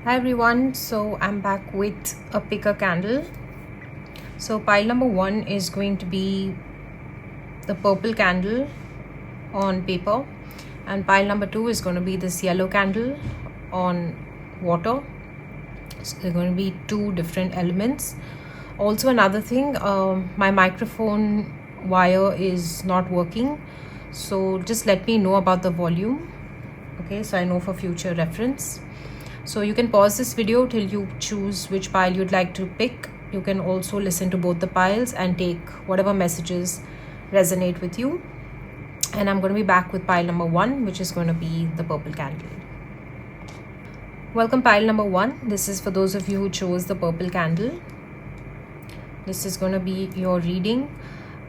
Hi everyone, so I'm back with a picker candle. So pile number 1 is going to be the purple candle on paper, and pile number 2 is going to be this yellow candle on water. So they're going to be two different elements. Also another thing, my microphone wire is not working, so just let me know about the volume, okay, so I know for future reference. So you can pause this video till you choose which pile you'd like to pick. You can also listen to both the piles and take whatever messages resonate with you. And I'm going to be back with pile number 1, which is going to be the purple candle. Welcome pile number 1. This is for those of you who chose the purple candle. This is going to be your reading.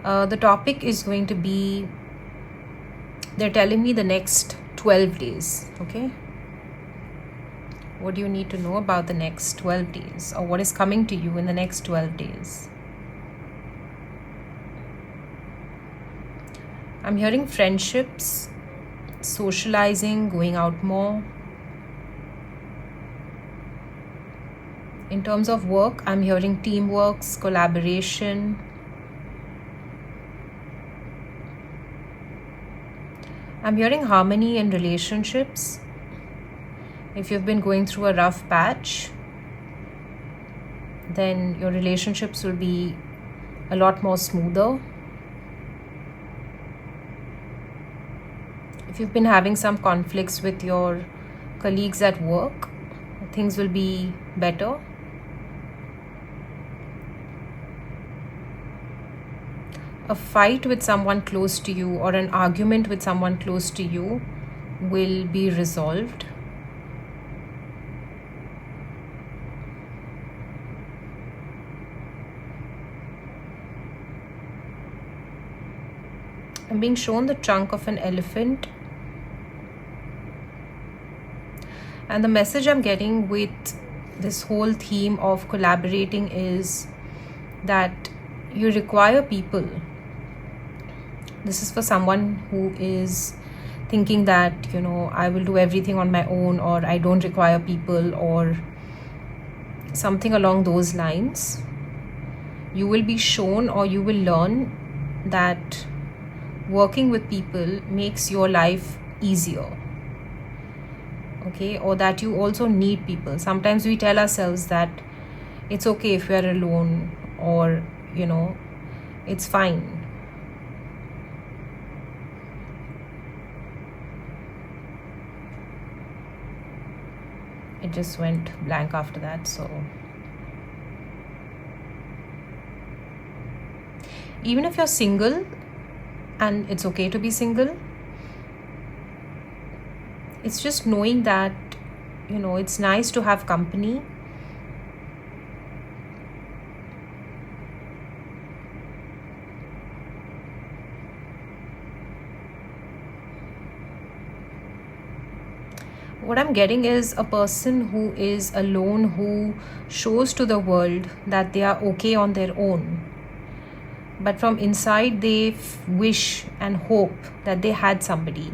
The topic is going to be, they're telling me the next 12 days, okay? What do you need to know about the next 12 days, or what is coming to you in the next 12 days? I'm hearing friendships, socializing, going out more. In terms of work, I'm hearing teamwork, collaboration. I'm hearing harmony in relationships. If you've been going through a rough patch, then your relationships will be a lot more smoother. If you've been having some conflicts with your colleagues at work, things will be better. A fight with someone close to you or an argument with someone close to you will be resolved. I'm being shown the trunk of an elephant. And the message I'm getting with this whole theme of collaborating is that you require people. This is for someone who is thinking that, I will do everything on my own, or I don't require people, or something along those lines. You will be shown, or you will learn, that working with people makes your life easier, okay, or that you also need people. Sometimes we tell ourselves that it's okay if we are alone, or it's fine. It just went blank after that. So even if you're single, and it's okay to be single, it's just knowing that it's nice to have company. What I'm getting is a person who is alone, who shows to the world that they are okay on their own, but from inside they wish and hope that they had somebody.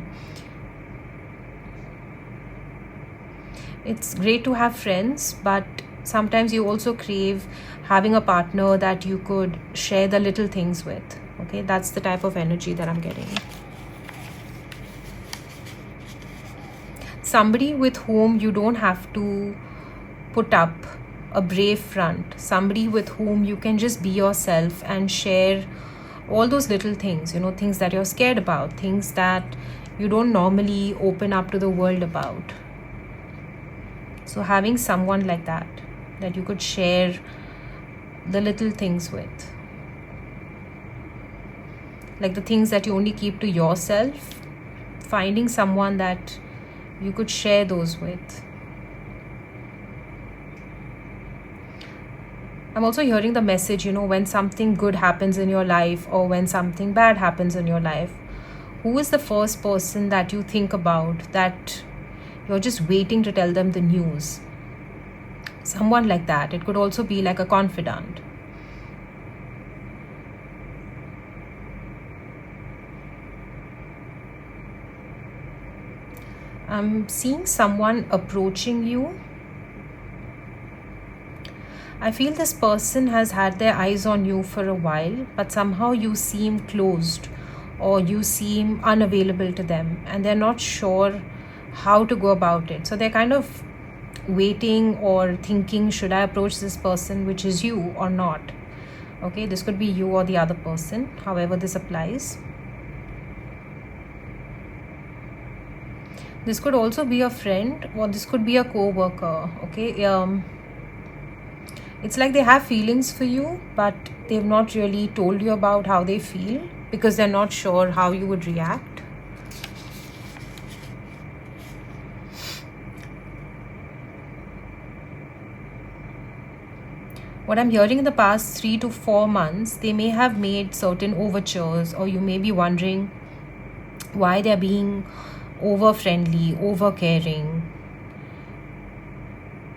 It's great to have friends, but sometimes you also crave having a partner that you could share the little things with, okay? That's the type of energy that I'm getting. Somebody with whom you don't have to put up a brave front, somebody with whom you can just be yourself and share all those little things, things that you're scared about, things that you don't normally open up to the world about. So having someone like that you could share the little things with, like the things that you only keep to yourself, finding someone that you could share those with. I'm also hearing the message, when something good happens in your life, or when something bad happens in your life, who is the first person that you think about, that you're just waiting to tell them the news? Someone like that. It could also be like a confidant. I'm seeing someone approaching you I feel this person has had their eyes on you for a while, but somehow you seem closed or you seem unavailable to them, and they're not sure how to go about it. So they're kind of waiting or thinking, should I approach this person, which is you, or not? Okay, this could be you or the other person, however this applies. This could also be a friend, or this could be a co-worker. Okay, it's like they have feelings for you, but they've not really told you about how they feel because they're not sure how you would react. What I'm hearing, in the past 3 to 4 months, they may have made certain overtures, or you may be wondering why they're being over friendly, over caring.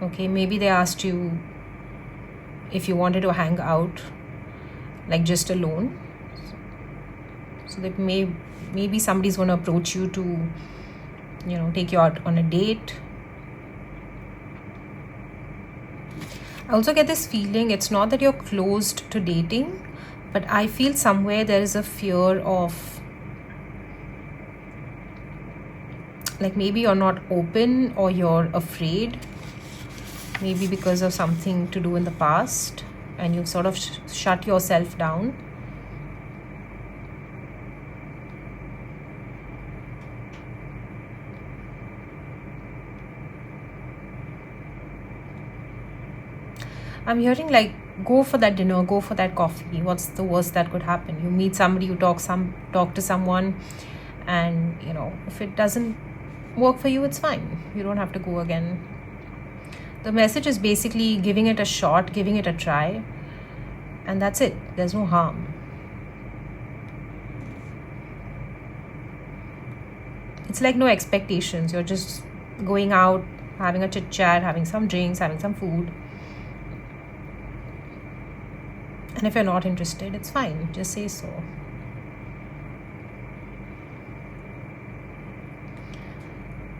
Okay, maybe they asked you if you wanted to hang out, like just alone. So that maybe somebody's going to approach you to, take you out on a date. I also get this feeling, it's not that you're closed to dating, but I feel somewhere there is a fear of, like, maybe you're not open or you're afraid, maybe because of something to do in the past, and you've sort of shut yourself down. I'm hearing, like, go for that dinner, go for that coffee. What's the worst that could happen? You meet somebody, you talk to someone, and if it doesn't work for you, it's fine. You don't have to go again. The message is basically giving it a shot, giving it a try, and that's it. There's no harm. It's like no expectations. You're just going out, having a chit chat, having some drinks, having some food. And if you're not interested, it's fine. Just say so.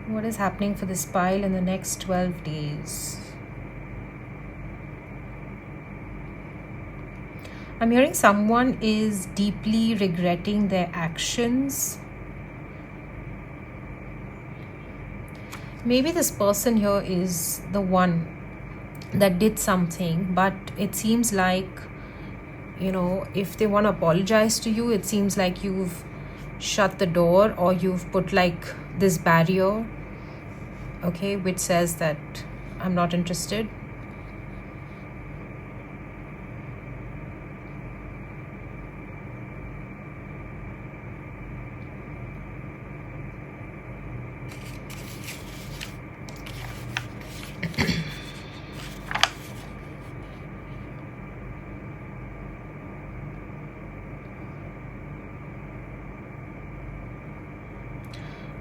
What is happening for this pile in the next 12 days? I'm hearing someone is deeply regretting their actions. Maybe this person here is the one that did something, but it seems like, if they want to apologize to you, it seems like you've shut the door, or you've put like this barrier, okay, which says that I'm not interested.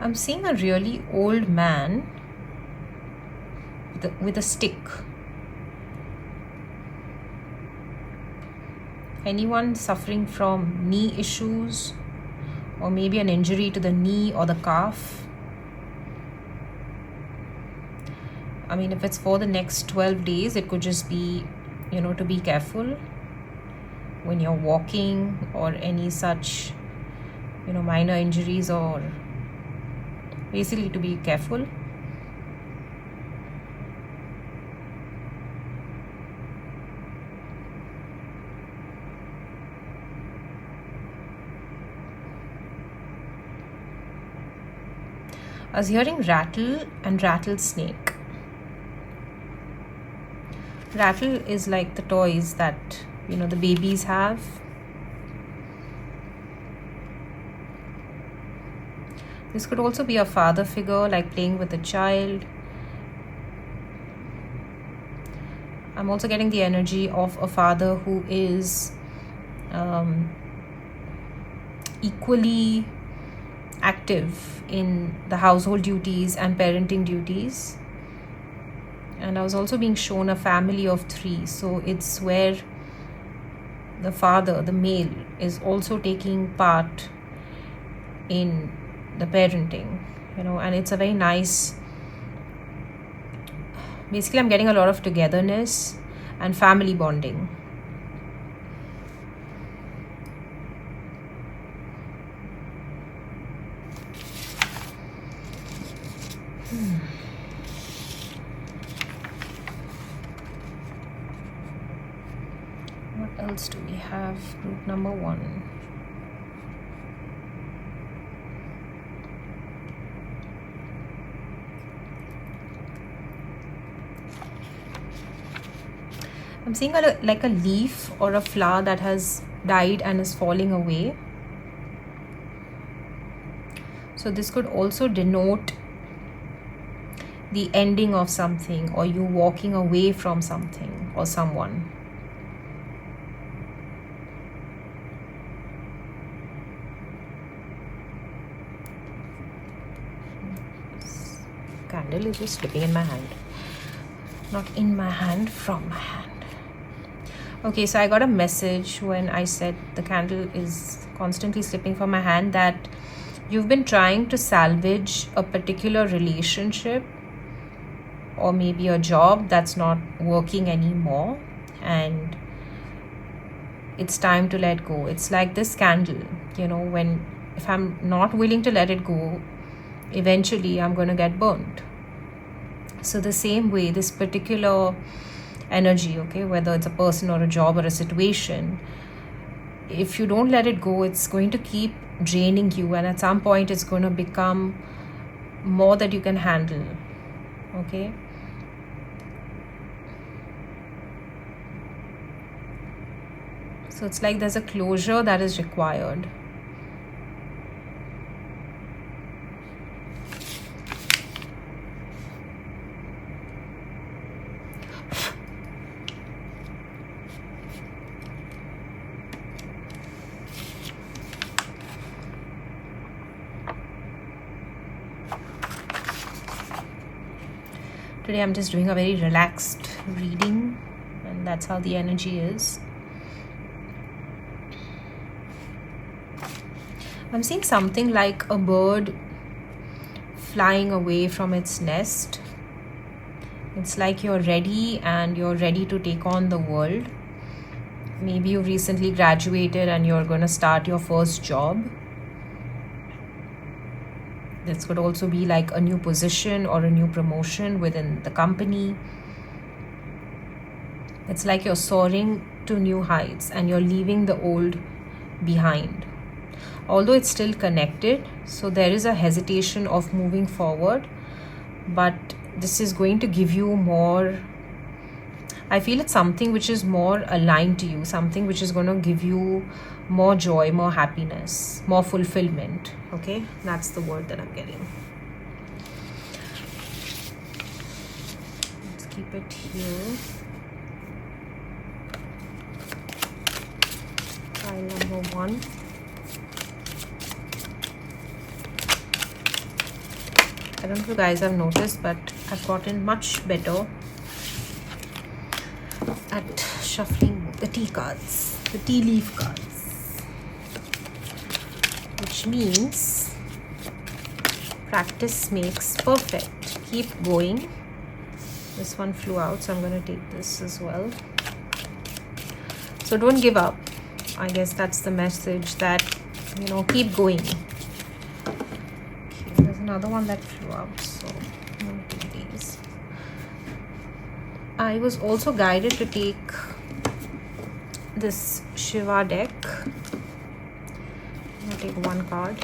I'm seeing a really old man with a stick. Anyone suffering from knee issues, or maybe an injury to the knee or the calf? I mean, if it's for the next 12 days, it could just be, to be careful when you're walking, or any such, minor injuries, or basically to be careful. I was hearing rattle and rattlesnake. Rattle is like the toys that, the babies have. This could also be a father figure, like playing with a child. I'm also getting the energy of a father who is equally active in the household duties and parenting duties. And I was also being shown a family of 3. So it's where the father, the male, is also taking part in the parenting, and it's a very nice, basically I'm getting a lot of togetherness, and family bonding. What else do we have? Group number 1. I'm seeing like a leaf or a flower that has died and is falling away. So this could also denote the ending of something, or you walking away from something or someone. This candle is just slipping in my hand. Not in my hand, from my hand. Okay, so I got a message when I said the candle is constantly slipping from my hand, that you've been trying to salvage a particular relationship or maybe a job that's not working anymore, and it's time to let go. It's like this candle, you know, if I'm not willing to let it go, eventually I'm going to get burnt. So the same way, this particular energy, okay, whether it's a person or a job or a situation, if you don't let it go, it's going to keep draining you, and at some point it's going to become more that you can handle. Okay, so it's like there's a closure that is required. Today I'm just doing a very relaxed reading, and that's how the energy is. I'm seeing something like a bird flying away from its nest. It's like you're ready, and you're ready to take on the world. Maybe you recently graduated and you're going to start your first job. This could also be like a new position or a new promotion within the company. It's like you're soaring to new heights and you're leaving the old behind. Although it's still connected, so there is a hesitation of moving forward, but this is going to give you more, I feel it's something which is more aligned to you, something which is going to give you more joy, more happiness, more fulfillment. Okay, that's the word that I'm getting. Let's keep it here. Pile number 1. I don't know if you guys have noticed, but I've gotten much better at shuffling the tea cards, the tea leaf cards, which means practice makes perfect. Keep going. This one flew out, so I'm going to take this as well. So don't give up. I guess that's the message, that, you know, keep going. Okay, there's another one that flew out, so I'm going to take these. I was also guided to take this Shiva deck. I'm going to take one card.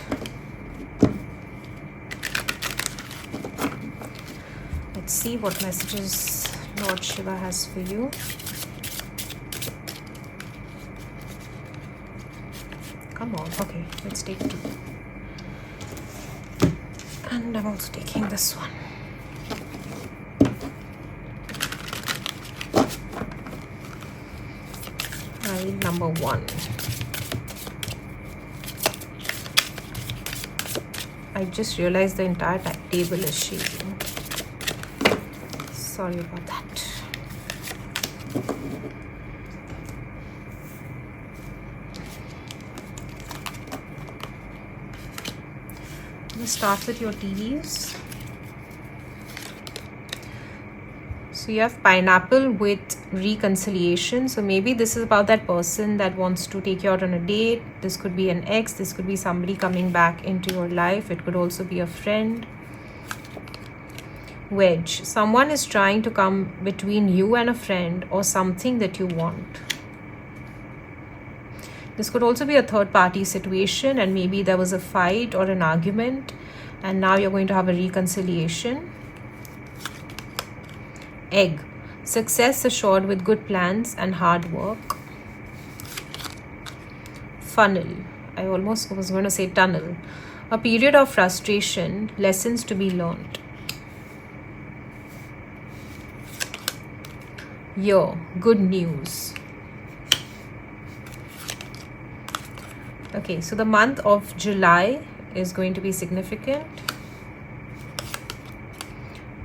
Let's see what messages Lord Shiva has for you. Come on. Okay, let's take 2. And I'm also taking this one. Number 1. I just realized the entire table is shaking. Sorry about that. Let's start with your tea leaves. So So you have pineapple with reconciliation. So maybe this is about that person that wants to take you out on a date. This could be an ex. This could be somebody coming back into your life. It could also be a friend. Wedge. Someone is trying to come between you and a friend or something that you want. This could also be a third party situation, and maybe there was a fight or an argument and now you're going to have a reconciliation. Egg. Success assured with good plans and hard work. Funnel. I almost was going to say tunnel. A period of frustration, lessons to be learned. Year. Good news. Okay, so the month of July is going to be significant.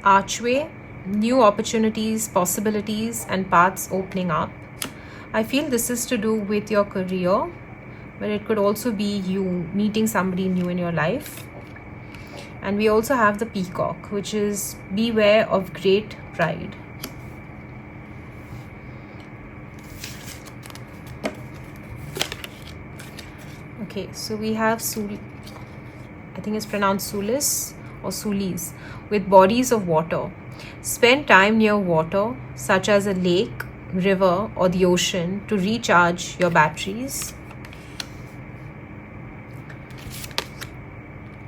Archway. New opportunities, possibilities, and paths opening up. I feel this is to do with your career, but it could also be you meeting somebody new in your life. And we also have the peacock, which is beware of great pride. Okay, so we have I think it's pronounced Sulis or Sulis, with bodies of water. Spend time near water, such as a lake, river, or the ocean, to recharge your batteries.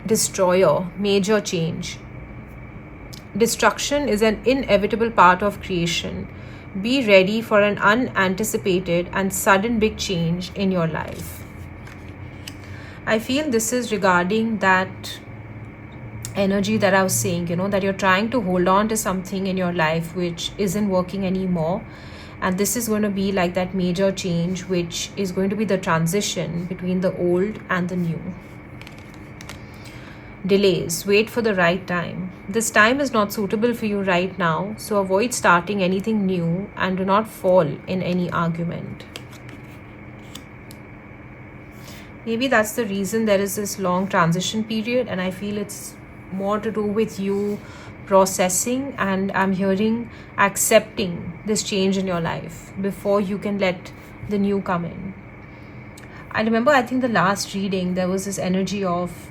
Destroyer, major change. Destruction is an inevitable part of creation. Be ready for an unanticipated and sudden big change in your life. I feel this is regarding that energy that I was saying, that you're trying to hold on to something in your life which isn't working anymore. And this is going to be like that major change, which is going to be the transition between the old and the new. Delays. Wait for the right time. This time is not suitable for you right now, so avoid starting anything new and do not fall in any argument. Maybe that's the reason there is this long transition period, and I feel it's more to do with you processing, and I'm hearing accepting this change in your life before you can let the new come in. I remember, I think the last reading, there was this energy of,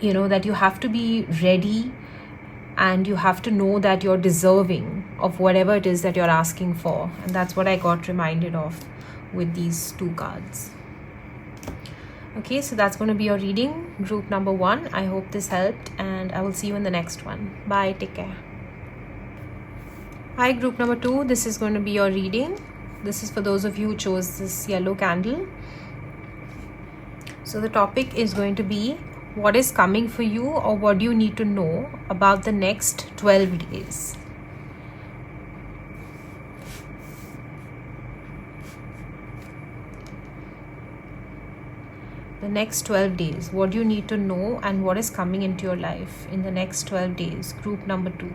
that you have to be ready and you have to know that you're deserving of whatever it is that you're asking for. And that's what I got reminded of with these two cards. Okay, so that's going to be your reading, group number 1. I hope this helped, and I will see you in the next one. Bye, take care. Hi, group number 2. This is going to be your reading. This is for those of you who chose this yellow candle. So the topic is going to be what is coming for you, or what do you need to know about the next 12 days. The next 12 days, what do you need to know and what is coming into your life in the next 12 days, group number 2.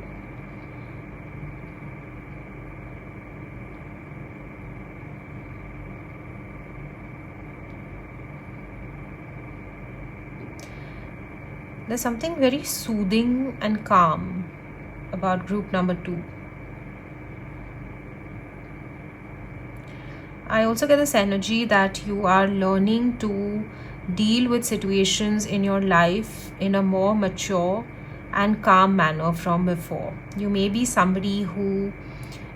There's something very soothing and calm about group number 2. I also get this energy that you are learning to deal with situations in your life in a more mature and calm manner from before. You may be somebody who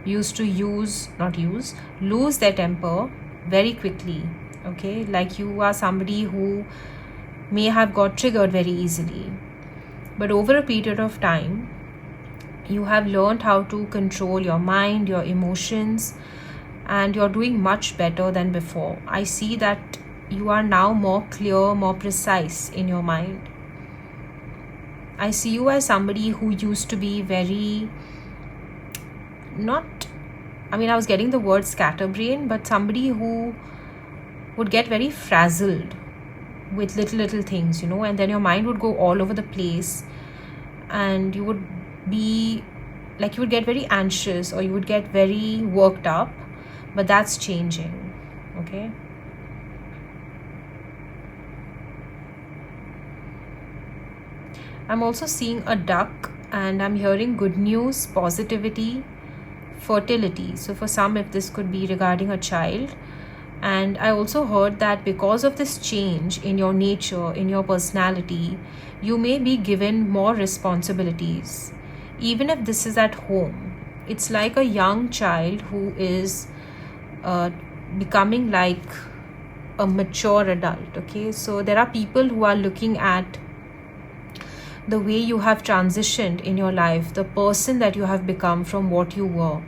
used to lose their temper very quickly. Okay, like you are somebody who may have got triggered very easily. But over a period of time, you have learned how to control your mind, your emotions, and you're doing much better than before. I see that you are now more clear, more precise in your mind. I see you as somebody who used to be very, I was getting the word scatterbrain, but somebody who would get very frazzled with little things, and then your mind would go all over the place, and you would be like, you would get very anxious or you would get very worked up. But that's changing. Okay, I'm also seeing a duck and I'm hearing good news, positivity, fertility. So for some, if this could be regarding a child. And I also heard that because of this change in your nature, in your personality, you may be given more responsibilities. Even if this is at home, it's like a young child who is becoming like a mature adult. Okay, so there are people who are looking at the way you have transitioned in your life, the person that you have become from what you were.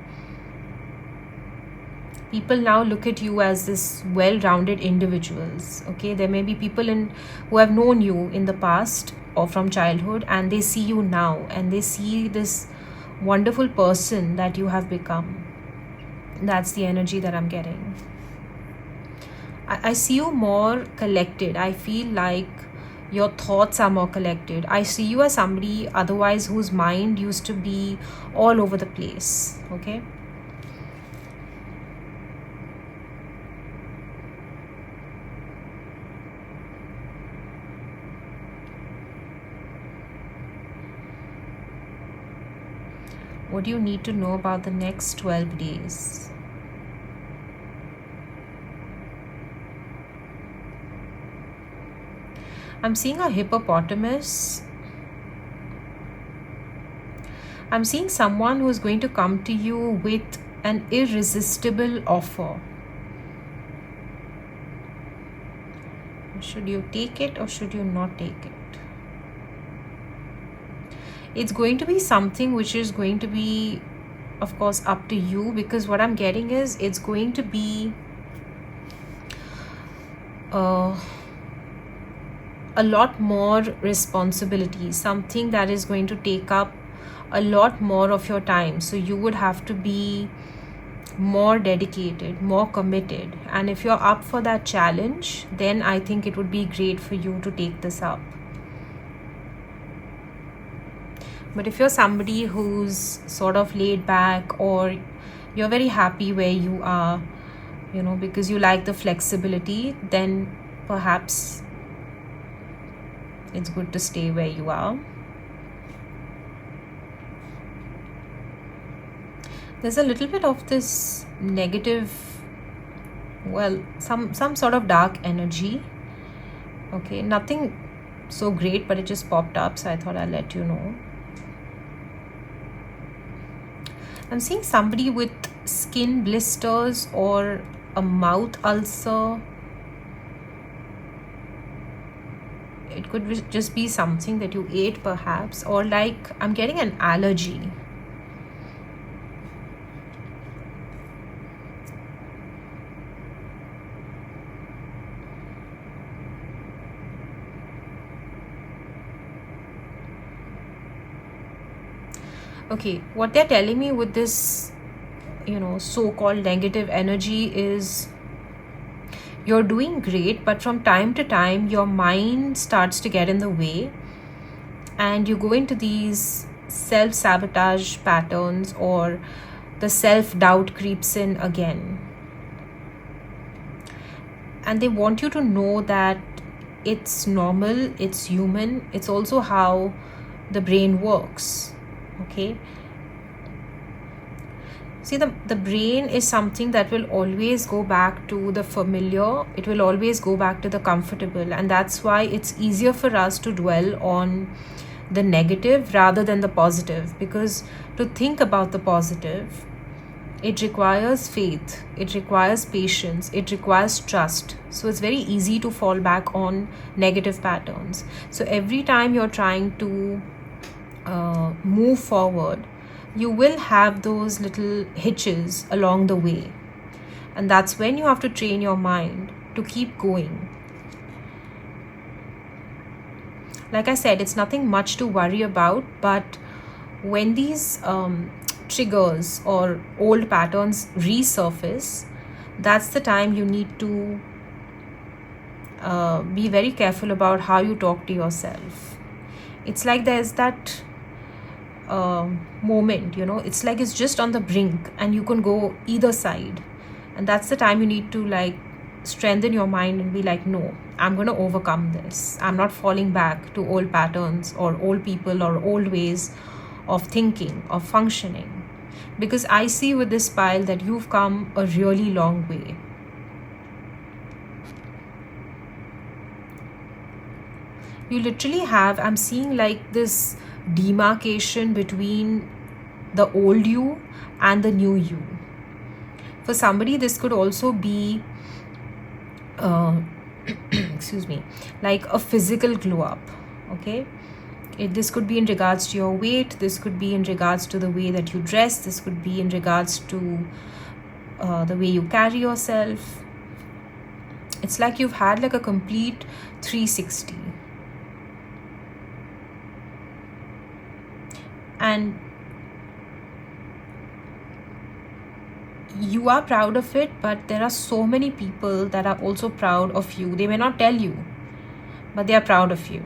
People now look at you as this well-rounded individuals. Okay, there may be people who have known you in the past or from childhood, and they see you now and they see this wonderful person that you have become. That's the energy that I'm getting. I see you more collected. I feel like your thoughts are more collected. I see you as somebody otherwise whose mind used to be all over the place. Okay. What do you need to know about the next 12 days? I'm seeing a hippopotamus. I'm seeing someone who's going to come to you with an irresistible offer. Should you take it or should you not take it? It's going to be something which is going to be, of course, up to you, because what I'm getting is it's going to be a lot more responsibility, something that is going to take up a lot more of your time. So you would have to be more dedicated, more committed. And if you're up for that challenge, then I think it would be great for you to take this up. But if you're somebody who's sort of laid back, or you're very happy where you are, you know, because you like the flexibility, then perhaps it's good to stay where you are. There's a little bit of this negative, well, some sort of dark energy. Okay, nothing so great, but it just popped up, so I thought I'll let you know. I'm seeing somebody with skin blisters or a mouth ulcer. It could just be something that you ate perhaps, or like I'm getting an allergy. Okay, what they're telling me with this, you know, so-called negative energy is you're doing great, but from time to time your mind starts to get in the way and you go into these self-sabotage patterns, or the self-doubt creeps in again. And they want you to know that it's normal, it's human, it's also how the brain works. Okay, see, the brain is something that will always go back to the familiar. It will always go back to the comfortable, and that's why it's easier for us to dwell on the negative rather than the positive, because to think about the positive, it requires faith, it requires patience, it requires trust. So it's very easy to fall back on negative patterns. So every time you're trying to move forward, you will have those little hitches along the way, and that's when you have to train your mind to keep going. Like I said, it's nothing much to worry about, but when these triggers or old patterns resurface, that's the time you need to be very careful about how you talk to yourself. It's like there's that moment, you know, it's like it's just on the brink and you can go either side, and that's the time you need to like strengthen your mind and be like, no, I'm going to overcome this. I'm not falling back to old patterns or old people or old ways of thinking, of functioning. Because I see with this pile that you've come a really long way. You literally have, I'm seeing like this demarcation between the old you and the new you. For somebody, this could also be excuse me, like a physical glow up. Okay, this could be in regards to your weight, this could be in regards to the way that you dress, this could be in regards to the way you carry yourself. It's like you've had like a complete 360. And you are proud of it, but there are so many people that are also proud of you. They may not tell you, but they are proud of you.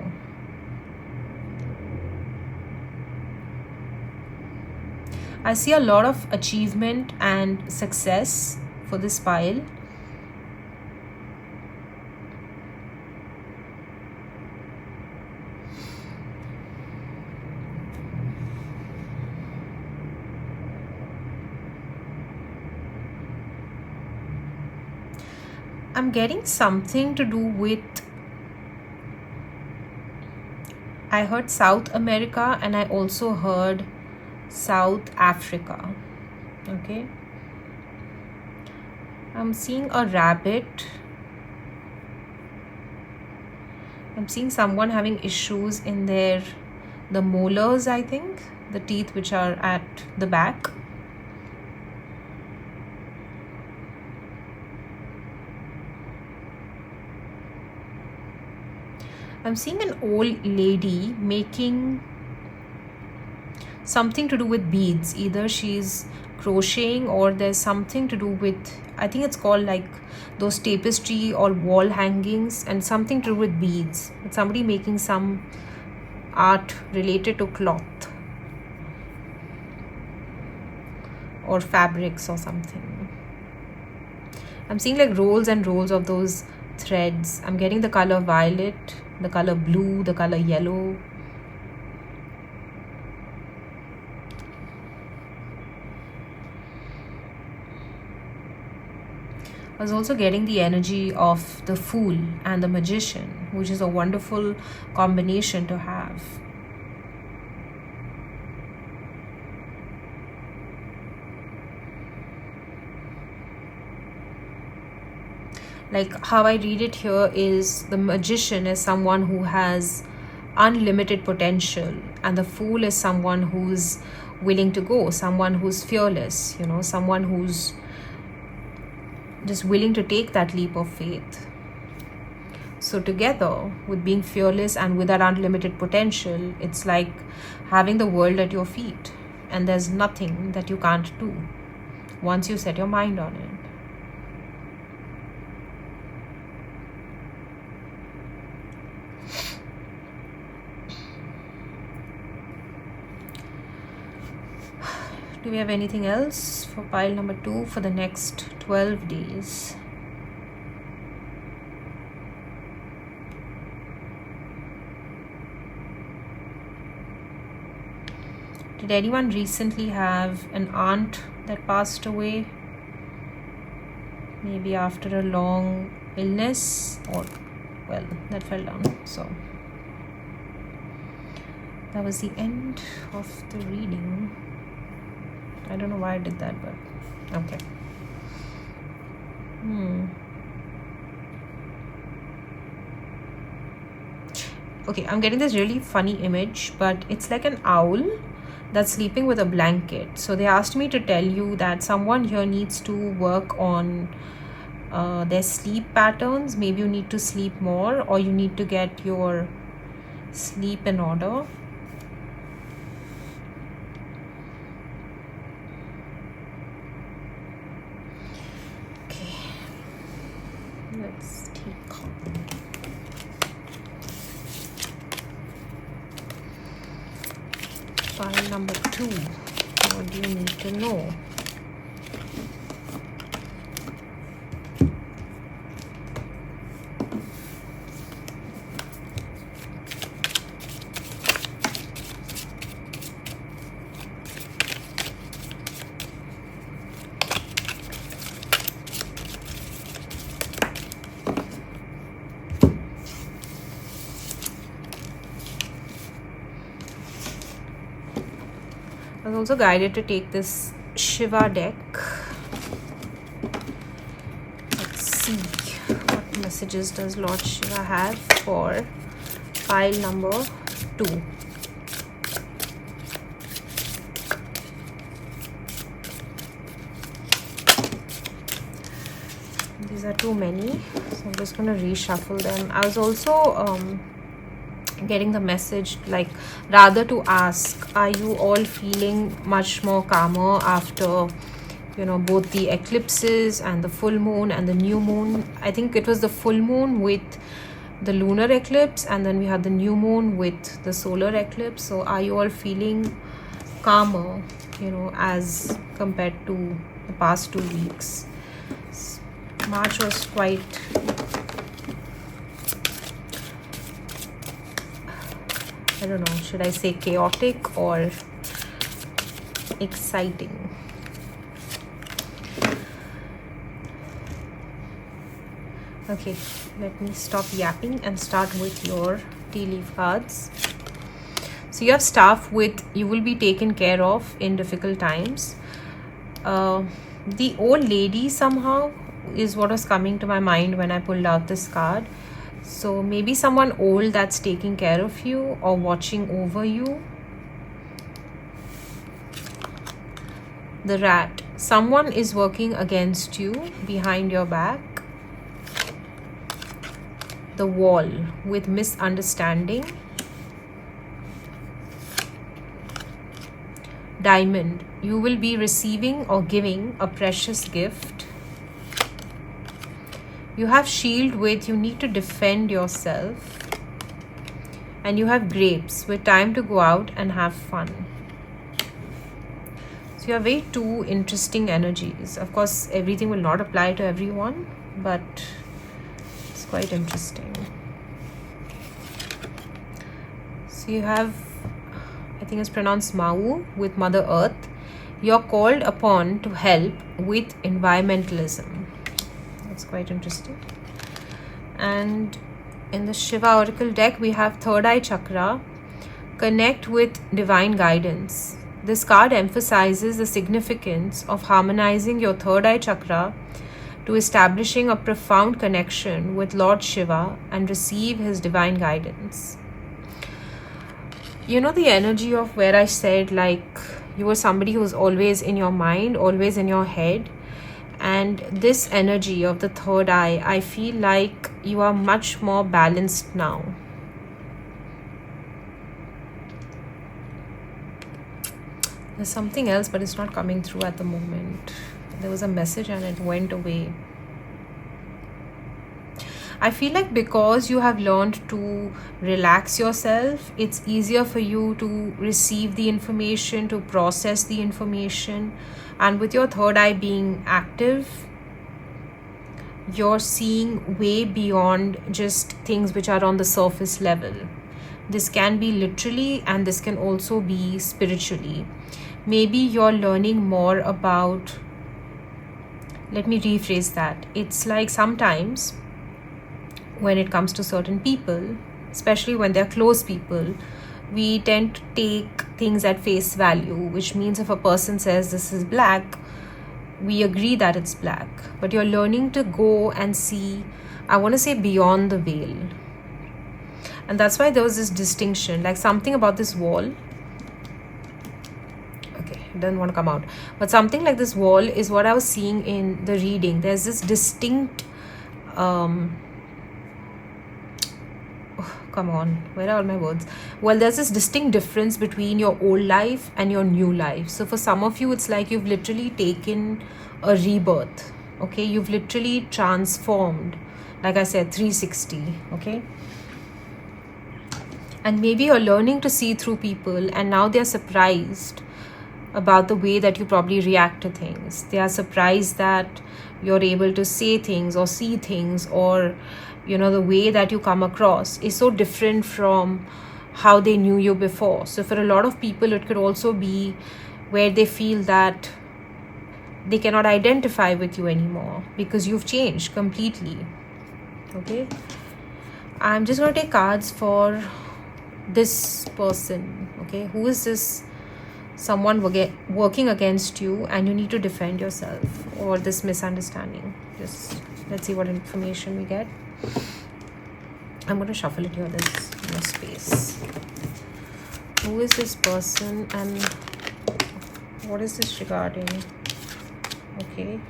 I see a lot of achievement and success for this pile. I'm getting something to do with, I heard South America and I also heard South Africa. Okay, I'm seeing a rabbit. I'm seeing someone having issues in the molars, I think, the teeth which are at the back. I'm seeing an old lady making something to do with beads. Either she's crocheting or there's something to do with, I think it's called like those tapestry or wall hangings, and something to do with beads. It's somebody making some art related to cloth or fabrics or something. I'm seeing like rolls and rolls of those threads. I'm getting the color violet, the color blue, the color yellow. I was also getting the energy of the Fool and the Magician, which is a wonderful combination to have. Like how I read it here is the Magician is someone who has unlimited potential, and the Fool is someone who's willing to go, someone who's fearless, someone who's just willing to take that leap of faith. So together with being fearless and with that unlimited potential, it's like having the world at your feet, and there's nothing that you can't do once you set your mind on it. Do we have anything else for pile number 2 for the next 12 days? Did anyone recently have an aunt that passed away? Maybe after a long illness, or, well, that fell down. So that was the end of the reading. I don't know why I did that, but okay. Okay, I'm getting this really funny image, but it's like an owl that's sleeping with a blanket. So they asked me to tell you that someone here needs to work on their sleep patterns. Maybe you need to sleep more, or you need to get your sleep in order. Let's take pile number 2. What do you need to know? was also guided to take this Shiva deck. Let's see what messages does Lord Shiva have for pile number 2. These are too many, so I'm just going to reshuffle them. I was also getting the message, like, rather to ask, are you all feeling much more calmer after, you know, both the eclipses and the full moon and the new moon? I think it was the full moon with the lunar eclipse, and then we had the new moon with the solar eclipse. So are you all feeling calmer, you know, as compared to the past 2 weeks? March was quite, I don't know, should I say chaotic or exciting? Okay, let me stop yapping and start with your tea leaf cards. So you have staff with, you will be taken care of in difficult times. The old lady somehow is what was coming to my mind when I pulled out this card. So maybe someone old that's taking care of you or watching over you. The rat, someone is working against you behind your back. The wall with misunderstanding. Diamond, you will be receiving or giving a precious gift. You have shield with, you need to defend yourself. And you have grapes with time to go out and have fun. So you have very 2 interesting energies. Of course, everything will not apply to everyone, but it's quite interesting. So you have, I think it's pronounced Mau, with Mother Earth. You're called upon to help with environmentalism. That's quite interesting. And in the Shiva Oracle deck, we have Third Eye Chakra. Connect with divine guidance. This card emphasizes the significance of harmonizing your Third Eye Chakra to establishing a profound connection with Lord Shiva and receive his divine guidance. You know, the energy of where I said, like, you were somebody who's always in your mind, always in your head. And this energy of the third eye, I feel like you are much more balanced now. There's something else, but it's not coming through at the moment. There was a message and it went away. I feel like because you have learned to relax yourself, it's easier for you to receive the information, to process the information. And with your third eye being active, you're seeing way beyond just things which are on the surface level. This can be literally, and this can also be spiritually. Maybe you're learning more about, let me rephrase that. It's like sometimes when it comes to certain people, especially when they're close people, we tend to take things at face value, which means if a person says this is black, we agree that it's black. But you're learning to go and see, I want to say, beyond the veil. And that's why there was this distinction, like something about this wall. Okay, it doesn't want to come out. But something like this wall is what I was seeing in the reading. There's this distinct come on, where are all my words? Well, there's this distinct difference between your old life and your new life. So for some of you, it's like you've literally taken a rebirth. Okay, you've literally transformed, like I said, 360. Okay, and maybe you're learning to see through people, and now they're surprised about the way that you probably react to things. They are surprised that you're able to say things or see things, or you know, the way that you come across is so different from how they knew you before. So for a lot of people, it could also be where they feel that they cannot identify with you anymore because you've changed completely. Okay, I'm just going to take cards for this person. Okay, who is this someone working against you, and you need to defend yourself, or this misunderstanding. Just let's see what information we get. I'm going to shuffle it here. There's no space. Who is this person and what is this regarding? Okay.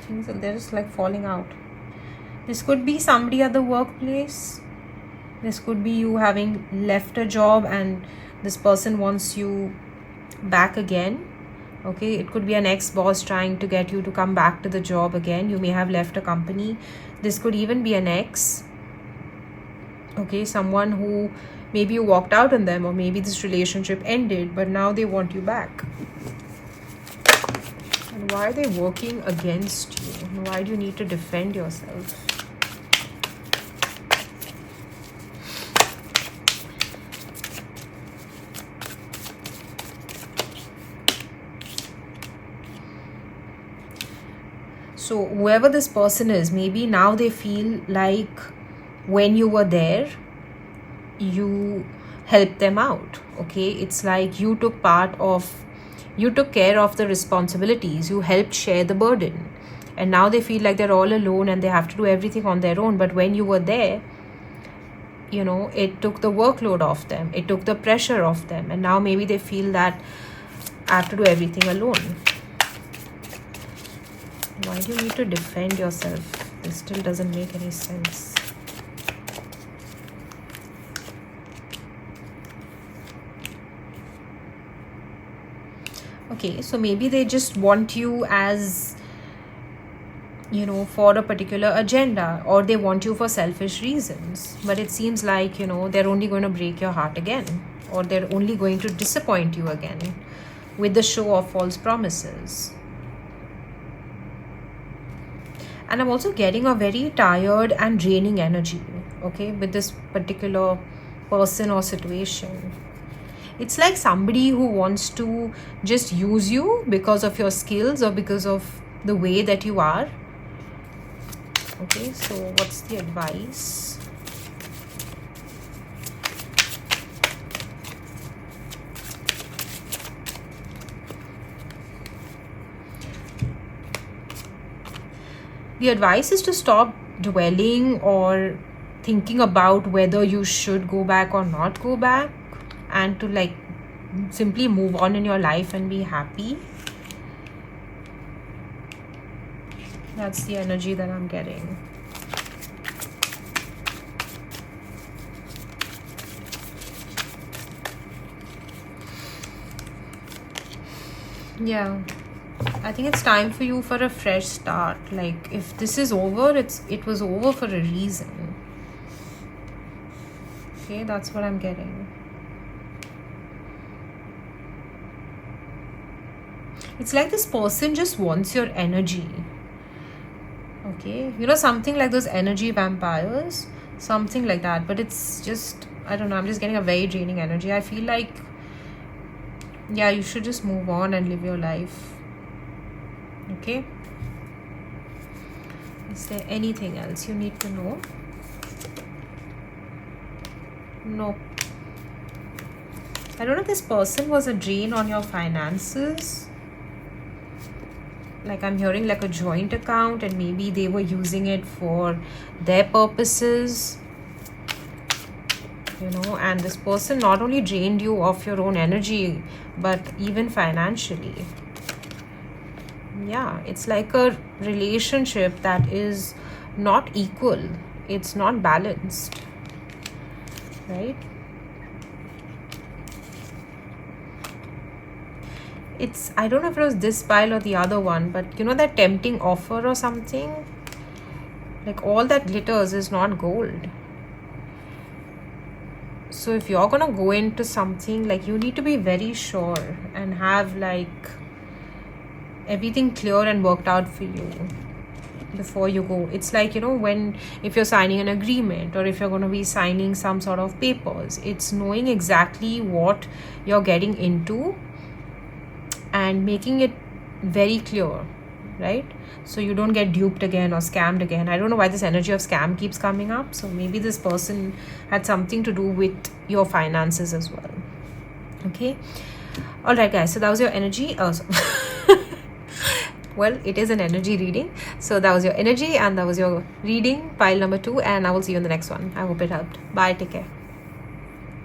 Things are, they're just like falling out. This could be somebody at the workplace. This could be you having left a job and this person wants you back again. Okay, it could be an ex-boss trying to get you to come back to the job again. You may have left a company. This could even be an ex. Okay, someone who maybe you walked out on them, or maybe this relationship ended, but now they want you back. And why are they working against you? Why do you need to defend yourself? So whoever this person is, maybe now they feel like when you were there, you helped them out. Okay, it's like you took care of the responsibilities, you helped share the burden, and now they feel like they're all alone and they have to do everything on their own. But when you were there, you know, it took the workload off them, it took the pressure off them, and now maybe they feel that I have to do everything alone. Why do you need to defend yourself? This still doesn't make any sense. Okay, so maybe they just want you as, you know, for a particular agenda, or they want you for selfish reasons. But it seems like, you know, they're only going to break your heart again, or they're only going to disappoint you again with the show of false promises. And I'm also getting a very tired and draining energy, okay, with this particular person or situation. It's like somebody who wants to just use you because of your skills or because of the way that you are. Okay, so what's the advice? The advice is to stop dwelling or thinking about whether you should go back or not go back, and to like simply move on in your life and be happy. That's the energy that I'm getting. Yeah, I think it's time for you for a fresh start. Like, if this is over, it was over for a reason. Okay, that's what I'm getting. It's like this person just wants your energy. Okay, you know, something like those energy vampires, something like that. But it's just, I don't know, I'm just getting a very draining energy. I feel like, yeah, you should just move on and live your life. Okay, is there anything else you need to know? No. I don't know if this person was a drain on your finances. Like, I'm hearing like a joint account, and maybe they were using it for their purposes, you know, and this person not only drained you of your own energy, but even financially. Yeah, it's like a relationship that is not equal, it's not balanced, right? It's, I don't know if it was this pile or the other one, but you know, that tempting offer or something, like all that glitters is not gold. So if you're gonna go into something, like, you need to be very sure and have like everything clear and worked out for you before you go. It's like, you know, if you're signing an agreement, or if you're going to be signing some sort of papers, it's knowing exactly what you're getting into and making it very clear right? So you don't get duped again or scammed again. I don't know why this energy of scam keeps coming up. So maybe this person had something to do with your finances as well. Okay. All right, guys. So that was your energy. Well, it is an energy reading. So that was your energy and that was your reading, pile number 2. And I will see you in the next one. I hope it helped. Bye. Take care.